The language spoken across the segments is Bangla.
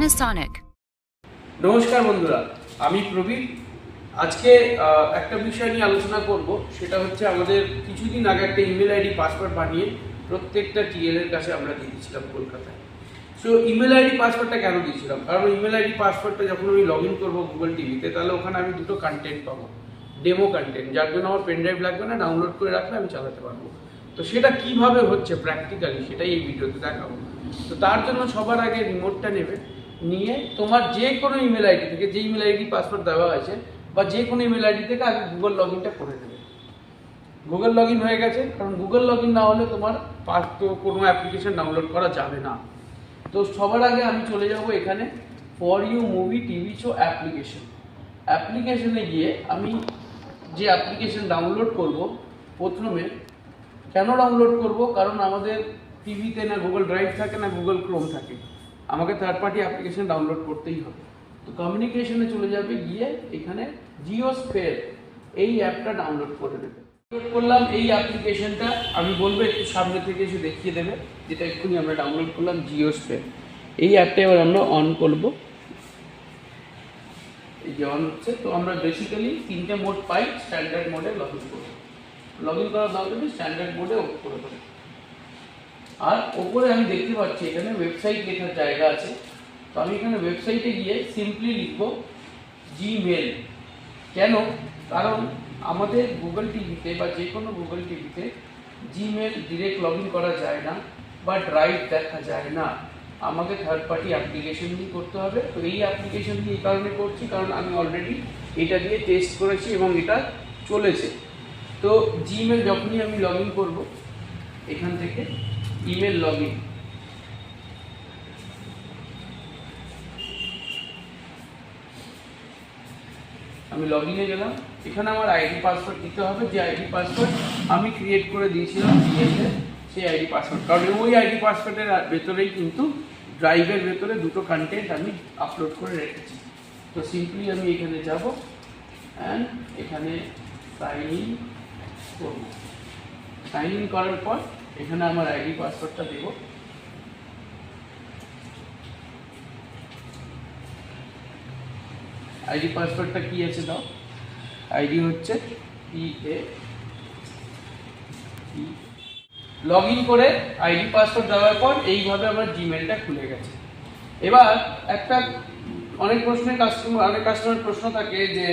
Panasonic. নমস্কার বন্ধুরা, আমি প্রবীর। আজকে একটা বিষয় নিয়ে আলোচনা করব, সেটা হচ্ছে আমাদের কিছুদিন আগে একটা ইমেল আইডি পাসওয়ার্ড বানিয়ে প্রত্যেকটা টিএল এর কাছে আমরা দিয়ে দিয়েছিলাম কলকাতায়। সো ইমেল আইডি পাসওয়ার্ডটা কেন দিয়েছিলাম? কারণ ইমেল আইডি পাসওয়ার্ডটা যখন আমি লগ ইন করবো গুগল টিভিতে, তাহলে ওখানে আমি দুটো কন্টেন্ট পাবো, ডেমো কন্টেন্ট, যার জন্য আমার পেন ড্রাইভ লাগবে না, ডাউনলোড করে রাখলে আমি চালাতে পারবো। তো সেটা কিভাবে হচ্ছে প্র্যাকটিক্যালি, সেটাই এই ভিডিওতে দেখাবো। তো তার জন্য সবার আগে রিমোটটা নেবে, নিয়ে তোমার যে কোনো ইমেল আইডি থেকে, যে ইমেল আইডি পাসওয়ার্ড দেওয়া আছে বা যে কোনো ইমেল আইডি থেকে আগে গুগল লগ ইনটা করে নেবে। গুগল লগ ইন হয়ে গেছে, কারণ গুগল লগ ইন না হলে তোমার তো কোনো অ্যাপ্লিকেশন ডাউনলোড করা যাবে না। তো সবার আগে আমি চলে যাব এখানে for you movie TV show অ্যাপ্লিকেশনে গিয়ে আমি যে অ্যাপ্লিকেশন ডাউনলোড করব, প্রথমে কেন ডাউনলোড করব? কারণ আমাদের টিভিতে না গুগল ড্রাইভ থাকে না গুগল ক্রোম থাকে, আমাকে থার্ড পার্টি অ্যাপ্লিকেশন ডাউনলোড করতেই হবে। তো কমিউনিকেশনে চলে যাবে, গিয়ে এখানে জিওস্ফিয়ার এই অ্যাপটা ডাউনলোড করে দেবে। ডাউনলোড করলাম এই অ্যাপ্লিকেশনটা, আমি বলবো একটু সামনে থেকে এসে দেখিয়ে দেবে, যেটা এক্ষুনি আমরা ডাউনলোড করলাম, জিওস্ফিয়ার। এই অ্যাপটা এবার আমরা অন করব। এই যে অন হচ্ছে, তো আমরা বেসিক্যালি তিনটে মোড পাই। স্ট্যান্ডার্ড মোডে লগ ইন করবো, লগ ইন করার দরকার নেই, স্ট্যান্ডার্ড মোডে অফ করে দেবো। আর ওপরে আমি দেখতে পাচ্ছি এখানে ওয়েবসাইট লেখার জায়গা আছে। তো আমি এখানে ওয়েবসাইটে গিয়ে সিম্পলি লিখব জিমেল। কেন? কারণ আমাদের গুগল টিভিতে বা যে কোনো গুগল টিভিতে জিমেল ডিরেক্ট লগ ইন করা যায় না বা ড্রাইভ দেখা যায় না, আমাকে থার্ড পার্টি অ্যাপ্লিকেশন দিয়ে করতে হবে। তো এই অ্যাপ্লিকেশন দিয়ে এই কারণে করছি, কারণ আমি অলরেডি এটা দিয়ে টেস্ট করেছি এবং এটা চলেছে। তো জিমেল যখনই আমি লগ ইন করবো, এখান থেকে ইমেল লগ ইন, আমি লগ ইনে গেলাম। এখানে আমার আইডি পাসওয়ার্ড দিতে হবে, যে আইডি পাসওয়ার্ড আমি ক্রিয়েট করে দিয়েছিলাম জিমেলে, সেই আইডি পাসওয়ার্ড। কারণ ওই আইডি পাসওয়ার্ডের ভেতরেই কিন্তু ড্রাইভের ভেতরে দুটো কন্টেন্ট আমি আপলোড করে রেখেছি। তো সিম্পলি আমি এখানে যাব অ্যান্ড এখানে সাইন ইন করব। সাইন ইন করার পর এখানে আমার আইডি পাসওয়ার্ডটা দেব। আইডি পাসওয়ার্ডটা কি আছে দাও? আইডি হচ্ছে PA। লগ ইন করে আইডি পাসওয়ার্ড দেওয়ার পর এইভাবে আমার জিমেলটা খুলে গেছে। এবার একটা অনেক কাস্টমার প্রশ্ন থাকে যে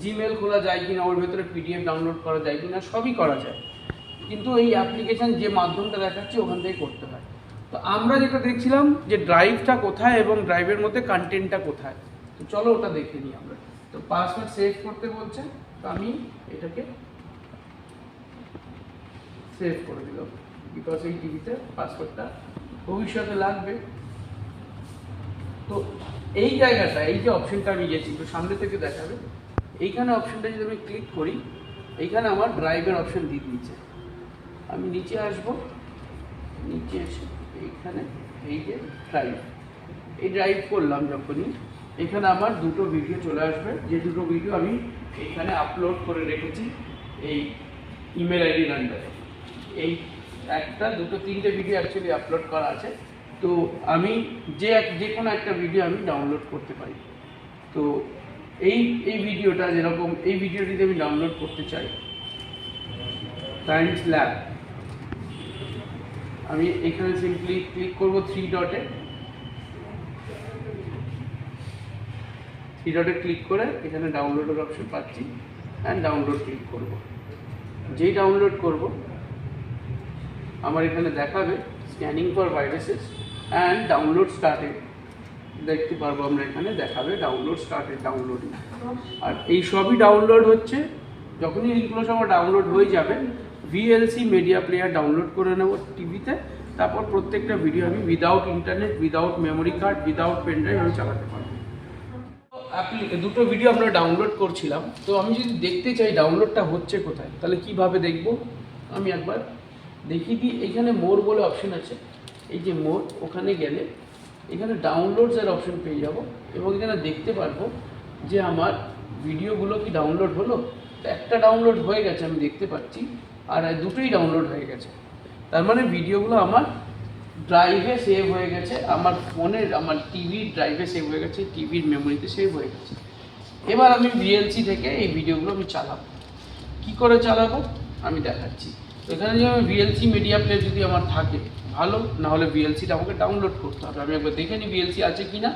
জিমেল খোলা যায় কিনা, ওর ভেতরে PDF ডাউনলোড করা যায় কিনা। সবই করা যায়, কিন্তু এই অ্যাপ্লিকেশন যে মাধ্যমটা দেখাচ্ছে ওখান থেকে করতে হয়। তো আমরা যেটা দেখছিলাম যে ড্রাইভটা কোথায় এবং ড্রাইভের মধ্যে কন্টেন্টটা কোথায়, তো চলো ওটা দেখে নিই আমরা। তো পাসওয়ার্ড সেভ করতে বলছে, তো আমি এটাকে সেভ করে দিলাম, বিকজ এই টিভিতে পাসওয়ার্ডটা ভবিষ্যতে লাগবে। তো এই জায়গাটা, এই যে অপশনটা আমি গেছি, তো সামনে থেকে দেখাবে, এইখানে অপশনটা যদি আমি ক্লিক করি, এইখানে আমার ড্রাইভের অপশন দিয়ে দিয়েছে। আমি নিচে আসব, নিচে এসে এইখানে এই যে ড্রাইভ, এই ড্রাইভ করলাম যখনই, এখানে আমার দুটো ভিডিও চলে আসবে, যে দুটো ভিডিও আমি এখানে আপলোড করে রেখেছি এই ইমেল আইডির আন্ডারে। এই একটা, দুটো, তিনটে ভিডিও অ্যাকচুয়ালি আপলোড করা আছে। তো আমি যে কোনো একটা ভিডিও আমি ডাউনলোড করতে পারি। তো এই ভিডিওটা, যেরকম এই ভিডিওটি আমি ডাউনলোড করতে চাই, সায়েন্স ল্যাব, আমি এখানে সিম্পলি ক্লিক করব থ্রি ডটে ক্লিক করে এখানে ডাউনলোডের অপশন পাচ্ছি, অ্যান্ড ডাউনলোড ক্লিক করব। যেই ডাউনলোড করব, আমার এখানে দেখাবে scanning for viruses and download started, দেখতে পারবো আমরা এখানে দেখাবে ডাউনলোড স্টার্টেড, ডাউনলোডিং। আর এই সবই ডাউনলোড হচ্ছে। যখনই এইগুলো সব ডাউনলোড হয়ে যাবে, VLC মিডিয়া প্লেয়ার ডাউনলোড করে নেব টিভিতে। তারপর প্রত্যেকটা ভিডিও আমি without internet, without memory card, without pen drive আমি চালাতে পারবো। দুটো ভিডিও আমরা ডাউনলোড করছিলাম। তো আমি যদি দেখতে চাই ডাউনলোডটা হচ্ছে কোথায়, তাহলে কিভাবে দেখব? আমি একবার দেখিয়ে দিই। এখানে মোর বলে অপশন আছে, এই যে মোর, ওখানে গেলে এখানে ডাউনলোডসের অপশন পেয়ে যাব এবং এখানে দেখতে পারবো যে আমার ভিডিওগুলো কি ডাউনলোড হলো। একটা ডাউনলোড হয়ে গেছে আমি দেখতে পাচ্ছি, আর দুটোই ডাউনলোড হয়ে গেছে। তার মানে ভিডিওগুলো আমার ড্রাইভে সেভ হয়ে গেছে, আমার ফোনের আমার টিভির ড্রাইভে সেভ হয়ে গেছে, টিভির মেমোরিতে সেভ হয়ে গেছে। এবার আমি ভিএলসি থেকে এই ভিডিওগুলো আমি চালাবো। কী করে চালাবো আমি দেখাচ্ছি। তো এখানে যদি আমি ভিএলসি মিডিয়া প্লেয়ার যদি আমার থাকে ভালো, না হলে ভিএলসিটা আমাকে ডাউনলোড করতে হবে। আমি একবার দেখে নিই ভিএলসি আছে কি না।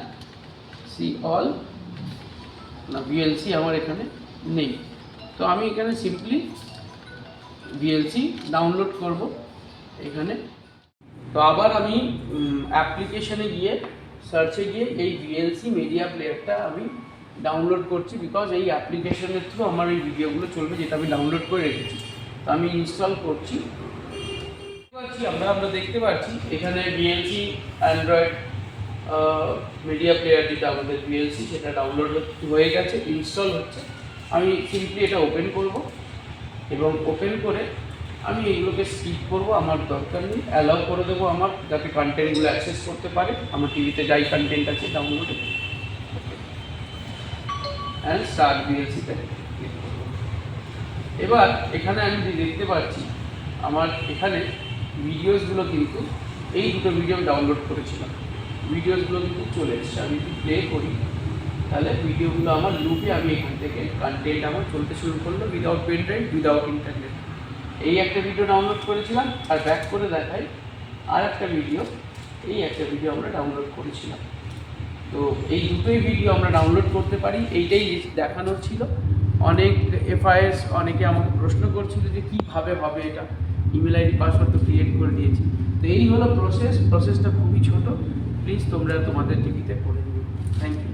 সি অল, না ভিএলসি আমার এখানে নেই। তো আমি এখানে সিম্পলি ভিএলসি ডাউনলোড করব এখানে। তো আবার আমি অ্যাপ্লিকেশনে গিয়ে সার্চে গিয়ে এই ভিএলসি মিডিয়া প্লেয়ারটা আমি ডাউনলোড করছি, বিকজ এই অ্যাপ্লিকেশনের থ্রু আমার এই ভিডিওগুলো চলবে, যেটা আমি ডাউনলোড করে রেখেছি। তো আমি ইনস্টল করছি। আমরা দেখতে পাচ্ছি এখানে ভিএলসি অ্যান্ড্রয়েড মিডিয়া প্লেয়ার, যেটা আমাদের ভিএলসি, সেটা ডাউনলোড হয়ে গেছে, ইনস্টল হচ্ছে। আমি সিম্পলি এটা ওপেন করব এবং ওপেন করে আমি এগুলোকে স্কিপ করব, আমার দরকার নেই। অ্যালাউ করে দেবো আমার, যাতে কন্টেন্টগুলো অ্যাক্সেস করতে পারে আমার টিভিতে যাই কন্টেন্ট আছে ডাউনলোডে। অ্যান্ড স্টার্ট ভিএলসিতে ক্লিক করব। এবার এখানে আমি দেখতে পাচ্ছি আমার এখানে ভিডিওসগুলো কিন্তু এই দুটো ভিডিও আমি ডাউনলোড করেছিলাম, ভিডিওসগুলো কিন্তু চলে এসছে। আমি যদি প্লে করি তাহলে ভিডিওগুলো আমার লুপে, আমি এখান থেকে কন্টেন্ট আমার চলতে শুরু করলো without pen drive, without internet. এই একটা ভিডিও ডাউনলোড করেছিলাম, আর ব্যাক করে দেখাই আর একটা ভিডিও, এই একটা ভিডিও আমরা ডাউনলোড করেছিলাম। তো এই দুটোই ভিডিও আমরা ডাউনলোড করতে পারি, এইটাই দেখানোর ছিল। অনেক এফআইএস অনেকে আমাকে প্রশ্ন করছিল যে কীভাবে হবে এটা, ইমেল আইডি পাসওয়ার্ড তো ক্রিয়েট করে দিয়েছি। তো এই হলো প্রসেসটা খুবই ছোট, প্লিজ তোমরা তোমাদের টিভিতে করে নিও। Thank you.